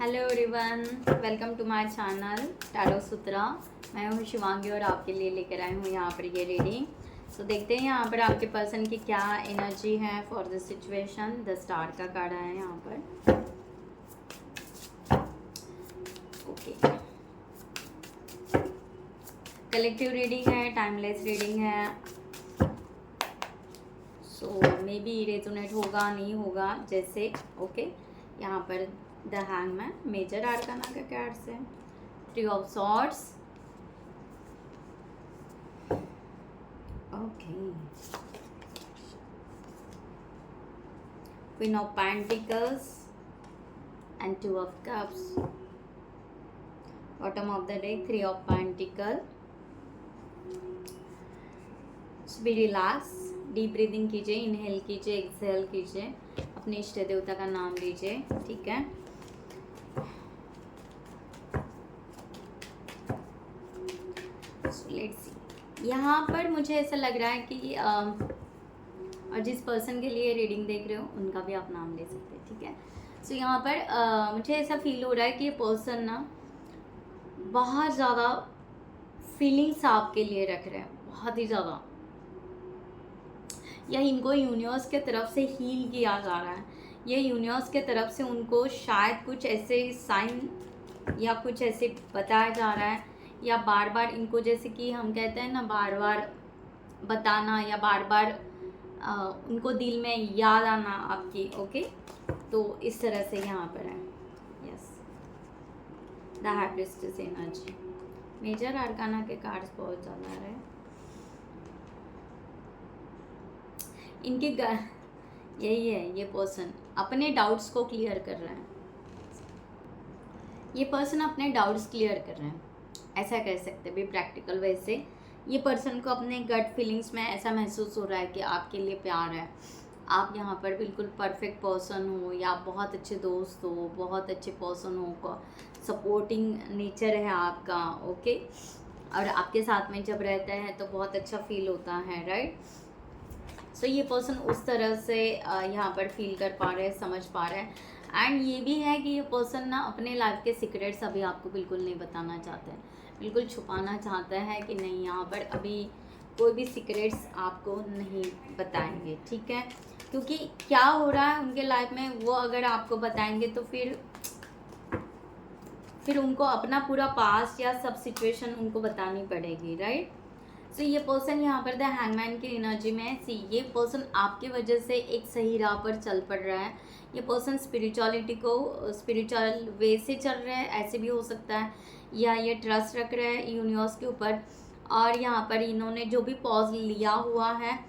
Hello everyone, welcome to my channel tarot Sutra. मैं हूँ शिवांगी और आपके लिए लेकर आई हूँ यहाँ पर ये रीडिंग। सो देखते हैं यहाँ पर आपके पर्सन की क्या एनर्जी है for this situation. The star का कार्ड है यहाँ पर। ओके, कलेक्टिव रीडिंग है, टाइमलेस रीडिंग है। सो मे बी रेजोनेट होगा नहीं होगा जैसे। ओके, यहाँ पर द हैंगमैन मेजर आर्काना का कार्ड्स है, 3 of swords. Okay, queen of pentacles and 2 of cups. Bottom of the deck 3 of pentacle. Be relax, deep breathing कीजिए, इनहेल कीजिए, एक्सहेल कीजिए, अपने इष्ट देवता का नाम लीजिए। ठीक है, लेट्स सी। यहाँ पर मुझे ऐसा लग रहा है कि और जिस पर्सन के लिए रीडिंग देख रहे हो उनका भी आप नाम ले सकते हैं। ठीक है, सो यहाँ पर मुझे ऐसा फील हो रहा है कि ये पर्सन ना बहुत ज़्यादा फीलिंग्स आपके लिए रख रहे हैं, बहुत ही ज़्यादा, या इनको यूनिवर्स के तरफ से हील किया जा रहा है। ये यूनिवर्स के तरफ से उनको शायद कुछ ऐसे साइन या कुछ ऐसे बताया जा रहा है, या बार बार इनको, जैसे कि हम कहते हैं ना, बार बार बताना या बार बार उनको दिल में याद आना आपकी। ओके, तो इस तरह से यहाँ पर है। Yes, the high priestess energy. Major arcana के कार्ड्स बहुत ज़्यादा आ रहे हैं। इनके यही है, ये पर्सन अपने डाउट्स को क्लियर कर रहे हैं। ये पर्सन अपने डाउट्स क्लियर कर रहे हैं, ऐसा कह सकते हैं भी प्रैक्टिकल वे से। ये पर्सन को अपने गट फीलिंग्स में ऐसा महसूस हो रहा है कि आपके लिए प्यार है, आप यहाँ पर बिल्कुल परफेक्ट पर्सन हो, या आप बहुत अच्छे दोस्त हो, बहुत अच्छे पर्सन हो, सपोर्टिंग नेचर है आपका। ओके, और आपके साथ में जब रहता है तो बहुत अच्छा फील होता है, राइट। सो ये पर्सन उस तरह से यहाँ पर फील कर पा रहे हैं, समझ पा रहे हैं। एंड ये भी है कि ये पर्सन ना अपने लाइफ के सीक्रेट्स अभी आपको बिल्कुल नहीं बताना चाहते हैं, बिल्कुल छुपाना चाहता है कि नहीं, यहाँ पर अभी कोई भी सीक्रेट्स आपको नहीं बताएंगे। ठीक है, क्योंकि क्या हो रहा है उनके लाइफ में वो अगर आपको बताएंगे तो फिर उनको अपना पूरा पास्ट या सब सिचुएशन उनको बतानी पड़ेगी, राइट। सो ये पर्सन यहाँ पर द हैंगमैन की एनर्जी में है। सी, ये पर्सन आपके वजह से एक सही राह पर चल पड़ रहा है। ये पर्सन स्पिरिचुअलिटी को स्पिरिचुअल वे से चल रहा है, ऐसे भी हो सकता है, या ये ट्रस्ट रख रहा है यूनिवर्स के ऊपर, और यहाँ पर इन्होंने जो भी पॉज लिया हुआ है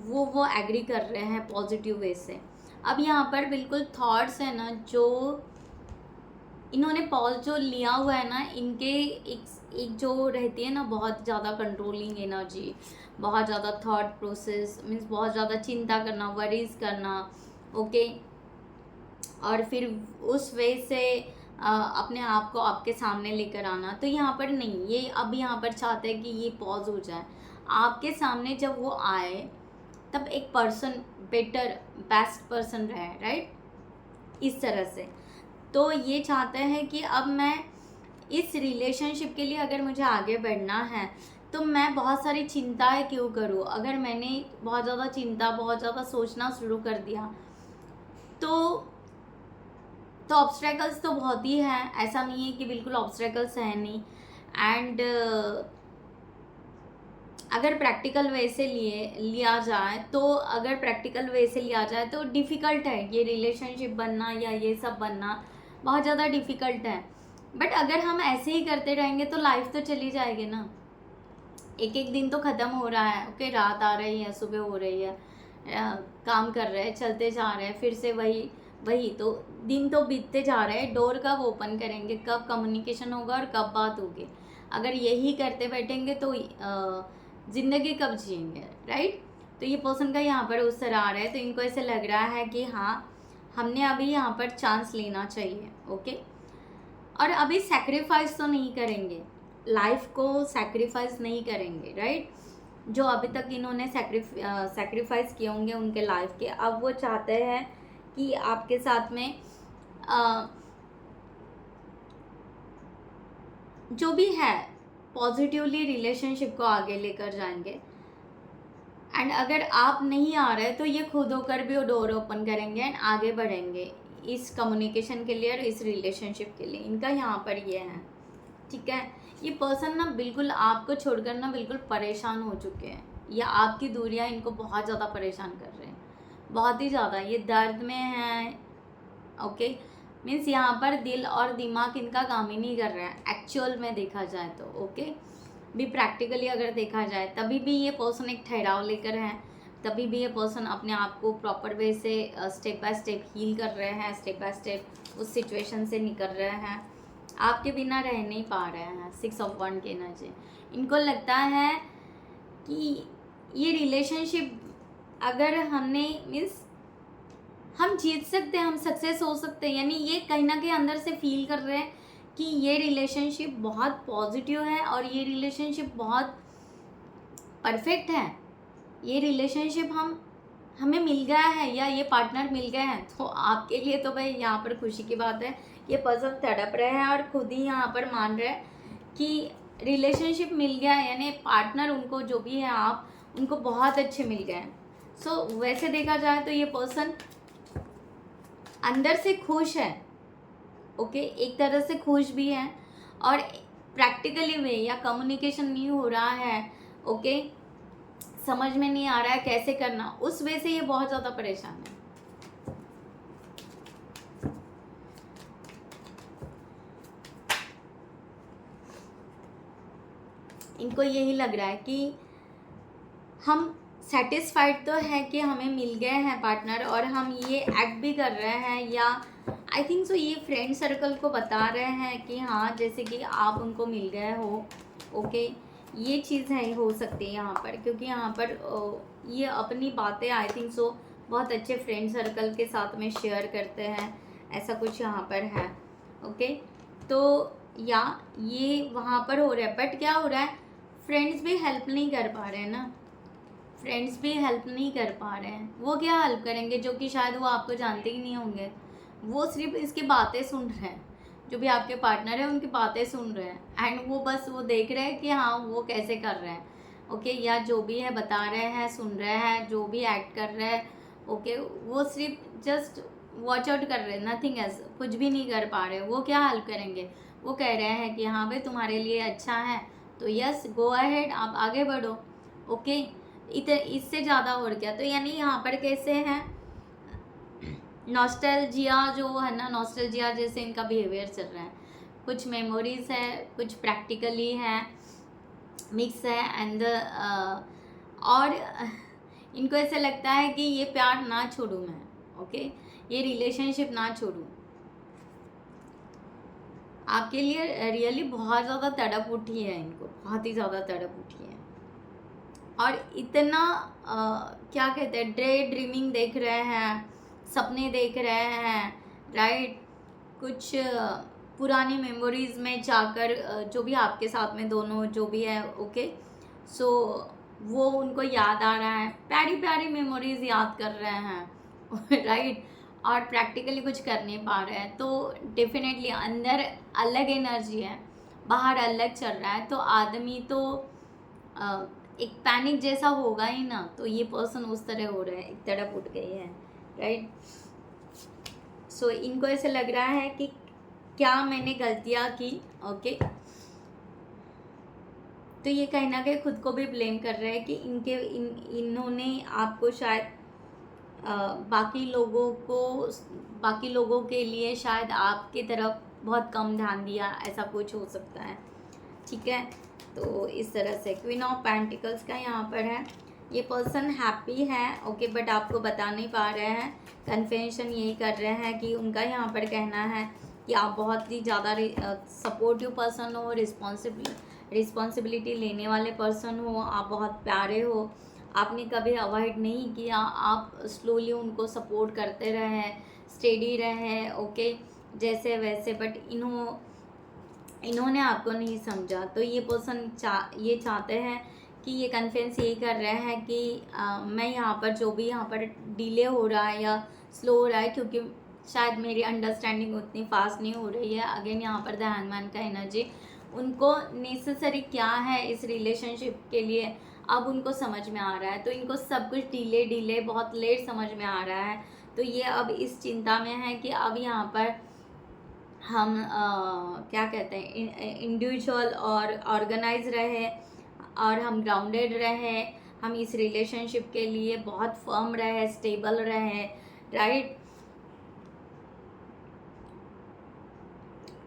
वो एग्री कर रहे हैं पॉजिटिव वे से। अब यहाँ पर बिल्कुल थॉट्स है ना, जो इन्होंने पॉज जो लिया हुआ है ना, इनके एक जो रहती है ना बहुत ज़्यादा कंट्रोलिंग एनर्जी, बहुत ज़्यादा थॉट प्रोसेस, मीन्स बहुत ज़्यादा चिंता करना, वरीज करना। ओके, और फिर उस वे से अपने आप को आपके सामने लेकर आना। तो यहाँ पर नहीं, ये अब यहाँ पर चाहते हैं कि ये पॉज हो जाए आपके सामने। जब वो आए तब एक पर्सन बेटर बेस्ट पर्सन रहे, राइट, इस तरह से। तो ये चाहते हैं कि अब मैं इस रिलेशनशिप के लिए अगर मुझे आगे बढ़ना है तो मैं बहुत सारी चिंताएं क्यों करूँ। अगर मैंने बहुत ज़्यादा चिंता, बहुत ज़्यादा सोचना शुरू कर दिया तो ऑब्स्ट्रैकल्स तो बहुत ही हैं, ऐसा नहीं है कि बिल्कुल ऑब्स्ट्रैकल्स हैं नहीं। एंड अगर प्रैक्टिकल वे से लिया जाए तो डिफ़िकल्ट है ये रिलेशनशिप बनना या ये सब बनना, बहुत ज़्यादा डिफ़िकल्ट है। बट अगर हम ऐसे ही करते रहेंगे तो लाइफ तो चली जाएगी ना, एक एक दिन तो ख़त्म हो रहा है। ओके, रात आ रही है, सुबह हो रही है, काम कर रहे हैं, चलते जा रहे हैं, फिर से वही तो दिन तो बीतते जा रहे हैं। डोर कब ओपन करेंगे, कब कम्युनिकेशन होगा और कब बात होगी। अगर यही करते बैठेंगे तो ज़िंदगी कब जिएंगे, राइट। तो ये पर्सन का यहाँ पर उस तरह आ रहा है, तो इनको ऐसे लग रहा है कि हाँ, हमने अभी यहाँ पर चांस लेना चाहिए। ओके, और अभी सैक्रिफाइस तो नहीं करेंगे, लाइफ को सैक्रिफाइस नहीं करेंगे, राइट। जो अभी तक इन्होंने सैक्रिफाइस किए होंगे उनके लाइफ के, अब वो चाहते हैं कि आपके साथ में जो भी है पॉजिटिवली रिलेशनशिप को आगे लेकर जाएंगे। एंड अगर आप नहीं आ रहे तो ये खुद होकर भी वो डोर ओपन करेंगे एंड आगे बढ़ेंगे इस कम्युनिकेशन के लिए और इस रिलेशनशिप के लिए। इनका यहाँ पर ये है, ठीक है। ये पर्सन ना बिल्कुल आपको छोड़कर ना बिल्कुल परेशान हो चुके हैं, या आपकी दूरियां इनको बहुत ज़्यादा परेशान कर रहे हैं, बहुत ही ज़्यादा। ये दर्द में है, ओके। मीन्स यहाँ पर दिल और दिमाग इनका काम ही नहीं कर रहा है एक्चुअल में देखा जाए तो, ओके। भी प्रैक्टिकली अगर देखा जाए तभी भी ये पर्सन एक ठहराव लेकर है, तभी भी ये पर्सन अपने आप को प्रॉपर वे से स्टेप बाय स्टेप हील कर रहे हैं, स्टेप बाय स्टेप उस सिचुएशन से निकल रहे हैं, आपके बिना रह नहीं पा रहे हैं। 6 ऑफ वन की एनर्जी, इनको लगता है कि ये रिलेशनशिप अगर हमने मीन्स हम जीत सकते हैं, हम सक्सेस हो सकते हैं, यानी ये कहीं ना कहीं अंदर से फील कर रहे हैं कि ये रिलेशनशिप बहुत पॉजिटिव है और ये रिलेशनशिप बहुत परफेक्ट है, ये रिलेशनशिप हमें मिल गया है या ये पार्टनर मिल गए हैं। तो आपके लिए तो भाई यहाँ पर खुशी की बात है, ये पर्सन तड़प रहे हैं और खुद ही यहाँ पर मान रहे हैं कि रिलेशनशिप मिल गया है, यानी पार्टनर उनको जो भी है आप उनको बहुत अच्छे मिल गए हैं। सो वैसे देखा जाए तो ये पर्सन अंदर से खुश है, ओके। एक तरह से खुश भी है और प्रैक्टिकली वे या कम्युनिकेशन नहीं हो रहा है, ओके, समझ में नहीं आ रहा है कैसे करना, उस वे से ये बहुत ज़्यादा परेशान है। इनको यही लग रहा है कि हम सेटिस्फाइड तो है कि हमें मिल गए हैं पार्टनर और हम ये एक्ट भी कर रहे हैं, या आई थिंक सो ये फ्रेंड सर्कल को बता रहे हैं कि हाँ जैसे कि आप उनको मिल गए हो, ओके। ये चीज़ है, हो सकती है यहाँ पर, क्योंकि यहाँ पर ये अपनी बातें आई थिंक सो बहुत अच्छे फ्रेंड सर्कल के साथ में शेयर करते हैं, ऐसा कुछ यहाँ पर है, ओके। तो या ये वहाँ पर हो रहा है, बट क्या हो रहा है, फ्रेंड्स भी हेल्प नहीं कर पा रहे हैं ना, फ्रेंड्स भी हेल्प नहीं कर पा रहे हैं। वो क्या हेल्प करेंगे जो कि शायद वो आपको जानते ही नहीं होंगे, वो सिर्फ इसकी बातें सुन रहे हैं, जो भी आपके पार्टनर है उनकी बातें सुन रहे हैं एंड वो बस वो देख रहे हैं कि हाँ वो कैसे कर रहे हैं, ओके, या जो भी है बता रहे हैं, सुन रहे हैं, जो भी एक्ट कर रहे हैं, ओके, वो सिर्फ जस्ट वॉच आउट कर रहे हैं, नथिंग एल्स, कुछ भी नहीं कर पा रहे। वो क्या हेल्प करेंगे, वो कह रहे हैं कि हाँ भाई तुम्हारे लिए अच्छा है तो यस गो अहेड, आप आगे बढ़ो, ओके। इससे ज़्यादा और क्या। तो यानी यहाँ पर कैसे हैं, नॉस्टैल्जिया जो है ना, नॉस्टैल्जिया जैसे इनका बिहेवियर चल रहा है, कुछ मेमोरीज है, कुछ प्रैक्टिकली है, मिक्स है एंड और इनको ऐसे लगता है कि ये प्यार ना छोड़ूं मैं, ओके, ये रिलेशनशिप ना छोड़ूं। आपके लिए रियली बहुत ज़्यादा तड़प उठी है, इनको बहुत ही ज़्यादा तड़प उठी है और इतना क्या कहते हैं, ड्रीमिंग देख रहे हैं, सपने देख रहे हैं, राइट। कुछ पुरानी मेमोरीज में जाकर जो भी आपके साथ में दोनों जो भी है, ओके, सो वो उनको याद आ रहा है, प्यारी प्यारी मेमोरीज याद कर रहे हैं राइट। और प्रैक्टिकली कुछ कर नहीं पा रहे हैं, तो डेफिनेटली अंदर अलग एनर्जी है, बाहर अलग चल रहा है, तो आदमी तो एक पैनिक जैसा होगा ही ना। तो ये पर्सन उस तरह हो रहा है, एक तड़प उठ गई है, राइट। सो इनको ऐसे लग रहा है कि क्या मैंने गलतियाँ की, ओके। तो ये कहीं ना कहीं खुद को भी ब्लेम कर रहे हैं कि इन्होंने आपको शायद बाकी लोगों के लिए शायद आपकी तरफ बहुत कम ध्यान दिया, ऐसा कुछ हो सकता है, ठीक है। तो इस तरह से क्वीन ऑफ पेंटिकल्स का यहाँ पर है, ये पर्सन हैप्पी है, ओके, बट आपको बता नहीं पा रहे हैं, कन्फेशन यही कर रहे हैं कि उनका यहाँ पर कहना है कि आप बहुत ही ज़्यादा सपोर्टिव पर्सन हो, रिस्पॉन्सिबिलिटी लेने वाले पर्सन हो, आप बहुत प्यारे हो, आपने कभी अवॉइड नहीं किया, आप स्लोली उनको सपोर्ट करते रहे, स्टेडी रहे, ओके, जैसे वैसे, बट इन्होंने आपको नहीं समझा। तो ये पर्सन ये चाहते हैं कि ये कन्फेंस यही कर रहे हैं कि मैं यहाँ पर जो भी यहाँ पर डिले हो रहा है या स्लो हो रहा है, क्योंकि शायद मेरी अंडरस्टैंडिंग उतनी फास्ट नहीं हो रही है। अगेन यहाँ पर द हैंगमैन का एनर्जी, उनको नेसेसरी क्या है इस रिलेशनशिप के लिए अब उनको समझ में आ रहा है। तो इनको सब कुछ डिले बहुत लेट समझ में आ रहा है। तो ये अब इस चिंता में है कि अब यहाँ पर हम क्या कहते हैं, इंडिविजुअल और ऑर्गेनाइज रहे और हम ग्राउंडेड रहे, हम इस रिलेशनशिप के लिए बहुत फर्म रहे, स्टेबल रहे, राइट।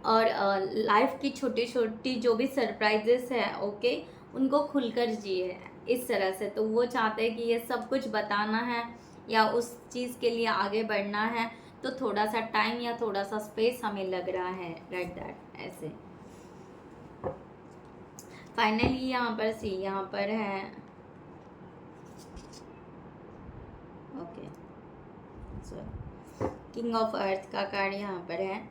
और लाइफ की छोटी छोटी जो भी सरप्राइजेस है, ओके, उनको खुलकर जिए इस तरह से। तो वो चाहते हैं कि ये सब कुछ बताना है या उस चीज़ के लिए आगे बढ़ना है, तो थोड़ा सा टाइम या थोड़ा सा स्पेस हमें लग रहा है, राइट दैट ऐसे। फाइनली यहाँ पर यहाँ पर है, okay, sorry, king of earth का कार्ड यहाँ पर है।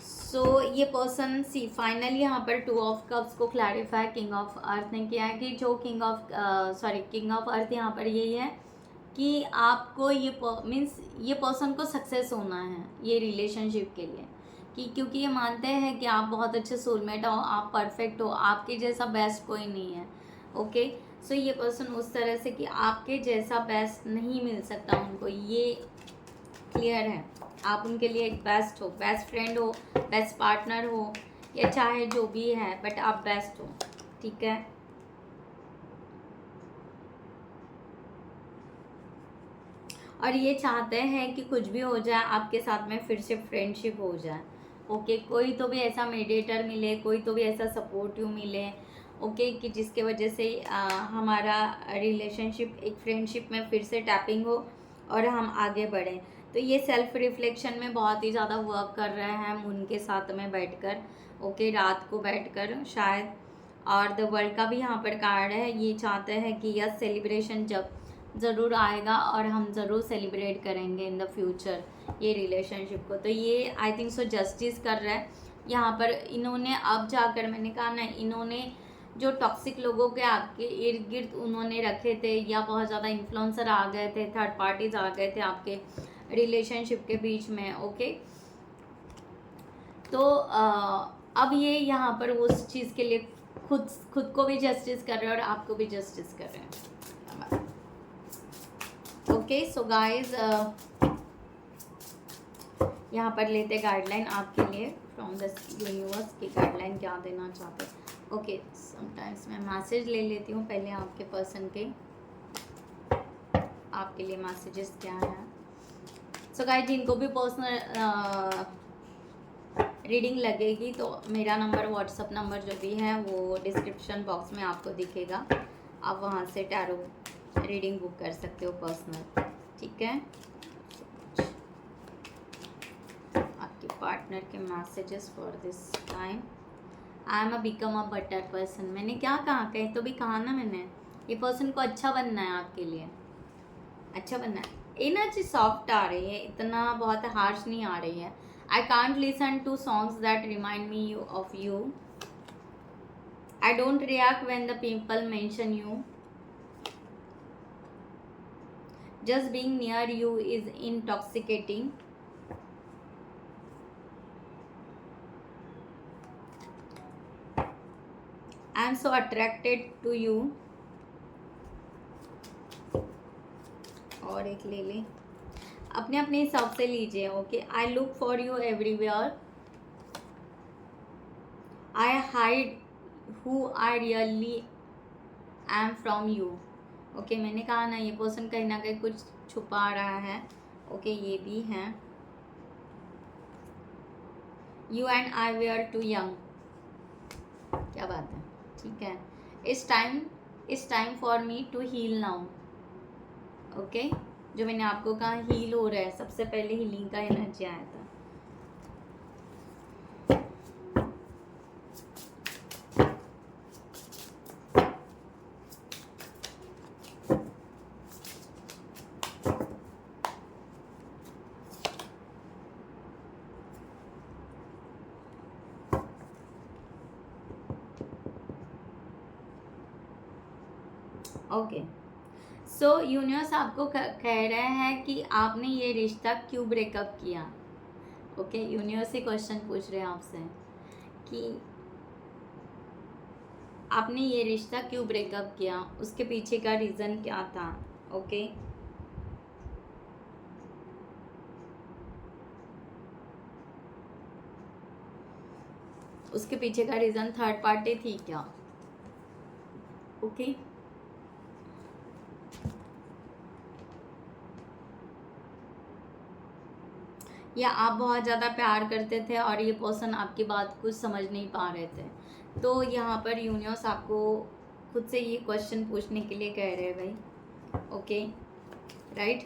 सो ये पर्सन फाइनली यहाँ पर 2 ऑफ कप्स को क्लैरिफाई किंग ऑफ अर्थ ने किया है कि जो किंग ऑफ अर्थ यहाँ पर यही है कि आपको ये मीन्स ये पर्सन को सक्सेस होना है ये रिलेशनशिप के लिए, कि क्योंकि ये मानते हैं कि आप बहुत अच्छे सोलमेट हो, आप परफेक्ट हो, आपके जैसा बेस्ट कोई नहीं है, ओके। सो ये पर्सन उस तरह से कि आपके जैसा बेस्ट नहीं मिल सकता उनको, ये क्लियर है। आप उनके लिए एक बेस्ट हो, बेस्ट फ्रेंड हो, बेस्ट पार्टनर हो, या चाहे जो भी है, बट आप बेस्ट हो, ठीक है। और ये चाहते हैं कि कुछ भी हो जाए आपके साथ में फिर से फ्रेंडशिप हो जाए, ओके। कोई तो भी ऐसा मीडिएटर मिले, कोई तो भी ऐसा सपोर्टिव मिले, ओके, कि जिसके वजह से हमारा रिलेशनशिप एक फ्रेंडशिप में फिर से टैपिंग हो और हम आगे बढ़ें। तो ये सेल्फ रिफ्लेक्शन में बहुत ही ज़्यादा वर्क कर रहे हैं मून के साथ में बैठकर, ओके, रात को बैठकर शायद। और द वर्ल्ड का भी यहाँ पर कार्ड है। ये चाहते हैं कि यह सेलिब्रेशन जब ज़रूर आएगा और हम ज़रूर सेलिब्रेट करेंगे इन द फ्यूचर ये रिलेशनशिप को। तो ये आई थिंक सो जस्टिस कर रहा है यहाँ पर। इन्होंने अब जाकर, मैंने कहा ना, इन्होंने जो टॉक्सिक लोगों के आपके इर्द गिर्द उन्होंने रखे थे, या बहुत ज़्यादा इन्फ्लुएंसर आ गए थे, थर्ड पार्टीज आ गए थे आपके रिलेशनशिप के बीच में, ओके। तो अब ये यहाँ पर उस चीज़ के लिए खुद को भी जस्टिस कर रहे हैं और आपको भी जस्टिस कर रहे हैं, ओके। सो गाइज यहाँ पर लेते गाइडलाइन आपके लिए फ्रॉम द यूनिवर्स की गाइडलाइन क्या देना चाहते हैं, ओके। समटाइम्स मैं मैसेज ले लेती हूँ पहले आपके पर्सन के, आपके लिए मैसेजेस क्या हैं। सो गाइज जिनको भी पर्सनल रीडिंग लगेगी तो मेरा नंबर, व्हाट्सअप नंबर जो भी है वो डिस्क्रिप्शन बॉक्स में आपको दिखेगा, आप वहाँ से टैरो रीडिंग बुक कर सकते हो पर्सनल, ठीक है। आपके पार्टनर के messages for this time. I am become a better person. मैंने क्या कहा, कहीं तो भी कहा ना मैंने, ये पर्सन को अच्छा बनना है, आपके लिए अच्छा बनना है। एनर्जी सॉफ्ट आ रही है, इतना बहुत हार्श नहीं आ रही है। I can't listen to songs that remind me of you. I don't react when the people mention you. Just being near you is intoxicating. I am so attracted to you. और एक ले लें, अपने अपने हिसाब से लीजिए, okay. I look for you everywhere. I hide who I really am from you. Okay, मैंने कहा ना ये पर्सन कहीं ना कहीं कुछ छुपा रहा है, ओके। ये भी है। You and I we are too young. क्या बात है, ठीक है। It's time for me to heal now, okay. जो मैंने आपको कहा हील हो रहा है, सबसे पहले हीलिंग का एनर्जी आया था। ओके, सो यूनिवर्स आपको कह रहे हैं कि आपने ये रिश्ता क्यों ब्रेकअप किया, ओके। यूनिवर्स ही क्वेश्चन पूछ रहे हैं आपसे कि आपने ये रिश्ता क्यों ब्रेकअप किया, उसके पीछे का रीज़न क्या था। ओके, उसके पीछे का रीज़न थर्ड पार्टी थी क्या। ओके, या आप बहुत ज़्यादा प्यार करते थे और ये पर्सन आपकी बात कुछ समझ नहीं पा रहे थे। तो यहाँ पर यूनिवर्स आपको खुद से ये क्वेश्चन पूछने के लिए कह रहे हैं भाई। ओके, राइट,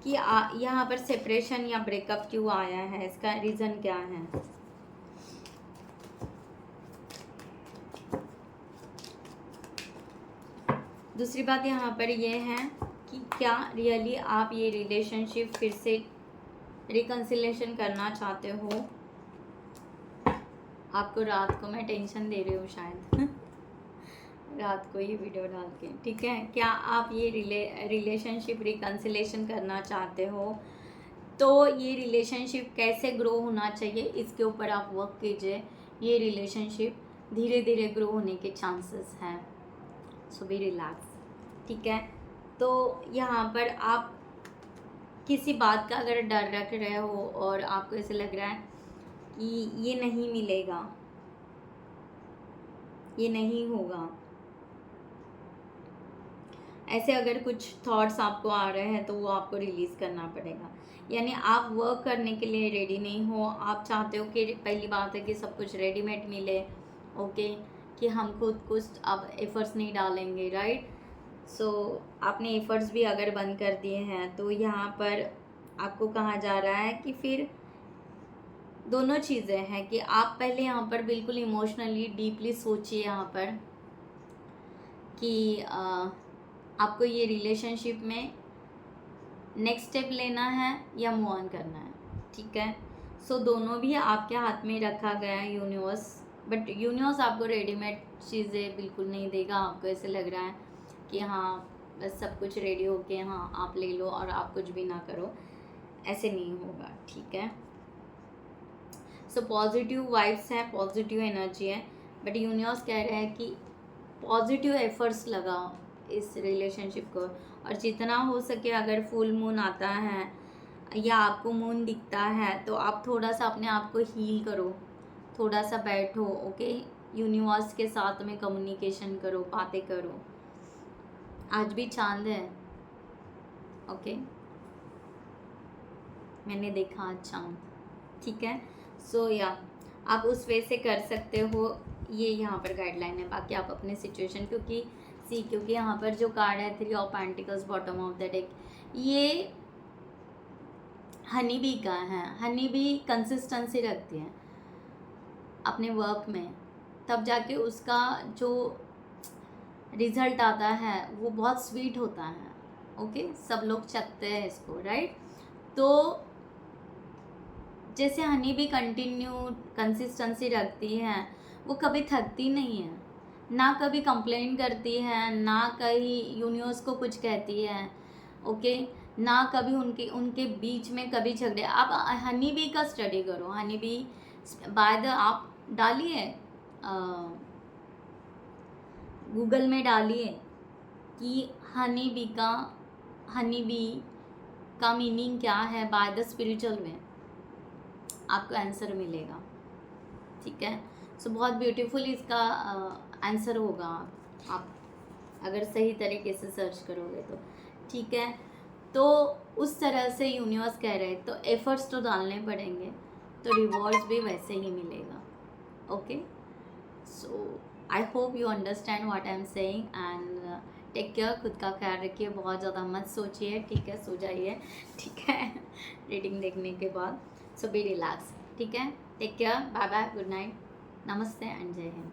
कि यहाँ पर सेपरेशन या ब्रेकअप क्यों आया है, इसका रीज़न क्या है। दूसरी बात यहाँ पर ये है कि क्या रियली आप ये रिलेशनशिप फिर से रिकन्सिलेशन करना चाहते हो। आपको रात को मैं टेंशन दे रही हूँ शायद रात को ये वीडियो डाल के, ठीक है। क्या आप ये रिलेशनशिप रिकन्सिलेशन करना चाहते हो, तो ये रिलेशनशिप कैसे ग्रो होना चाहिए इसके ऊपर आप वर्क कीजिए। ये रिलेशनशिप धीरे धीरे ग्रो होने के चांसेस हैं, सो बी रिलैक्स, ठीक है। तो यहाँ पर आप किसी बात का अगर डर रख रहे हो और आपको ऐसे लग रहा है कि ये नहीं मिलेगा, ये नहीं होगा, ऐसे अगर कुछ थॉट्स आपको आ रहे हैं तो वो आपको रिलीज़ करना पड़ेगा। यानी आप वर्क करने के लिए रेडी नहीं हो। आप चाहते हो कि पहली बात है कि सब कुछ रेडीमेड मिले, ओके, कि हम खुद कुछ अब एफर्ट्स नहीं डालेंगे, राइट। सो आपने एफर्ट्स भी अगर बंद कर दिए हैं तो यहाँ पर आपको कहा जा रहा है कि फिर दोनों चीज़ें हैं कि आप पहले यहाँ पर बिल्कुल इमोशनली डीपली सोचिए यहाँ पर कि आपको ये रिलेशनशिप में नेक्स्ट स्टेप लेना है या मूव ऑन करना है, ठीक है। सो दोनों भी आपके हाथ में रखा गया है यूनिवर्स, बट यूनिवर्स आपको रेडीमेड चीज़ें बिल्कुल नहीं देगा। आपको ऐसे लग रहा है कि हाँ बस सब कुछ रेडी हो के हाँ आप ले लो और आप कुछ भी ना करो, ऐसे नहीं होगा, ठीक है। सो पॉजिटिव वाइब्स हैं, पॉजिटिव एनर्जी है, बट यूनिवर्स कह रहे हैं कि पॉजिटिव एफर्ट्स लगाओ इस रिलेशनशिप को, और जितना हो सके अगर फुल मून आता है या आपको मून दिखता है तो आप थोड़ा सा अपने आप को हील करो, थोड़ा सा बैठो, ओके। यूनिवर्स के साथ में कम्युनिकेशन करो, बातें करो। आज भी चांद है, ओके, मैंने देखा आज चांद, ठीक है। सो या आप उस वे से कर सकते हो, ये यहाँ पर गाइडलाइन है। बाकी आप अपने सिचुएशन क्योंकि यहाँ पर जो कार्ड है 3 of pentacles bottom of the deck, ये हनी बी का है। हनी बी कंसिस्टेंसी रखती है अपने वर्क में, तब जाके उसका जो रिजल्ट आता है वो बहुत स्वीट होता है, ओके। सब लोग चखते हैं इसको, राइट। तो जैसे हनी भी कंसिस्टेंसी रखती है, वो कभी थकती नहीं है, ना कभी कंप्लेन करती है, ना कहीं यूनिवर्स को कुछ कहती है, ओके, ना कभी उनके बीच में कभी झगड़े। आप हनी बी का स्टडी करो, हनी बी बाय द आप डालिए गूगल में डालिए कि हनी बी का मीनिंग क्या है बाय द स्पिरिचुअल में, आपको आंसर मिलेगा, ठीक है। सो बहुत ब्यूटीफुल इसका आंसर होगा आप अगर सही तरीके से सर्च करोगे तो, ठीक है। तो उस तरह से यूनिवर्स कह रहे हैं, तो एफर्ट्स तो डालने पड़ेंगे, तो रिवॉर्ड्स भी वैसे ही मिलेगा, okay. So I hope you understand what I am saying and take care. खुद का ख्याल रखिए, बहुत ज़्यादा मत सोचिए, ठीक है, सो जाइए, ठीक है रीडिंग देखने के बाद। सो बी रिलैक्स, ठीक है। Take care, bye bye, good night, नमस्ते एंड जय हिंद।